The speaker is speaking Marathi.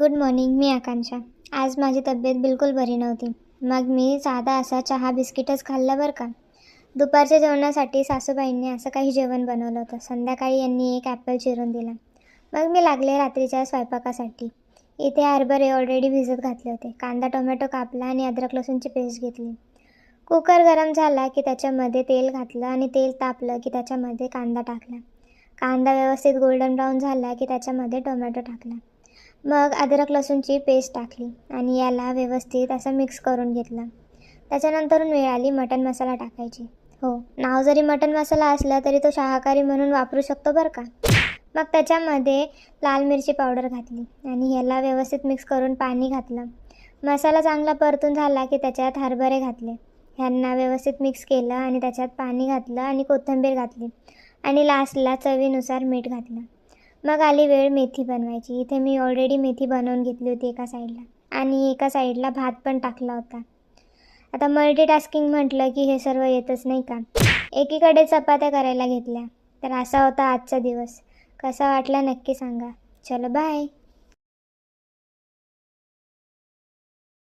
Good morning. मी आकांक्षा. आज माझी तब्येत बिलकुल बरी नव्हती. मग मी साधा असा चहा बिस्किटच खाल्ला बरं का. दुपारच्या जेवणासाठी सासूबाईंनी असं काही जेवण बनवलं होतं. संध्याकाळी यांनी एक ॲपल चिरून दिला. मग मी लागले रात्रीच्या स्वयंपाकासाठी. इथे हरभरे ऑलरेडी भिजत घातले होते. कांदा टोमॅटो कापला आणि अद्रक लसूणची पेस्ट घेतली. कुकर गरम झाला की त्याच्यामध्ये तेल घातलं आणि तेल तापलं की त्याच्यामध्ये कांदा टाकला. कांदा व्यवस्थित गोल्डन ब्राऊन झाला की त्याच्यामध्ये टोमॅटो टाकला. मग अद्रक लसूणची पेस्ट टाकली आणि याला व्यवस्थित असं मिक्स करून घेतलं. त्याच्यानंतरून वेळ आली मटण मसाला टाकायची. हो, नाव जरी मटण मसाला असलं तरी तो शाकाहारी म्हणून वापरू शकतो बरं का. मग त्याच्यामध्ये लाल मिरची पावडर घातली आणि याला व्यवस्थित मिक्स करून पाणी घातलं. मसाला चांगला परतून झाला की त्याच्यात हरभरे घातले. ह्यांना व्यवस्थित मिक्स केलं आणि त्याच्यात पाणी घातलं आणि कोथिंबीर घातली आणि लास्टला चवीनुसार मीठ घातलं. मग आली वेळ मेथी बनवायची. इथे मी ऑलरेडी मेथी बनवून घेतली होती एका साईडला आणि एका साईडला भात पण टाकला होता. आता मल्टीटास्किंग म्हटलं की हे सर्व येतच नाही का. एकीकडे चपात्या करायला घेतल्या. तर असा होता आजचा दिवस. कसा वाटला नक्की सांगा. चलो बाय.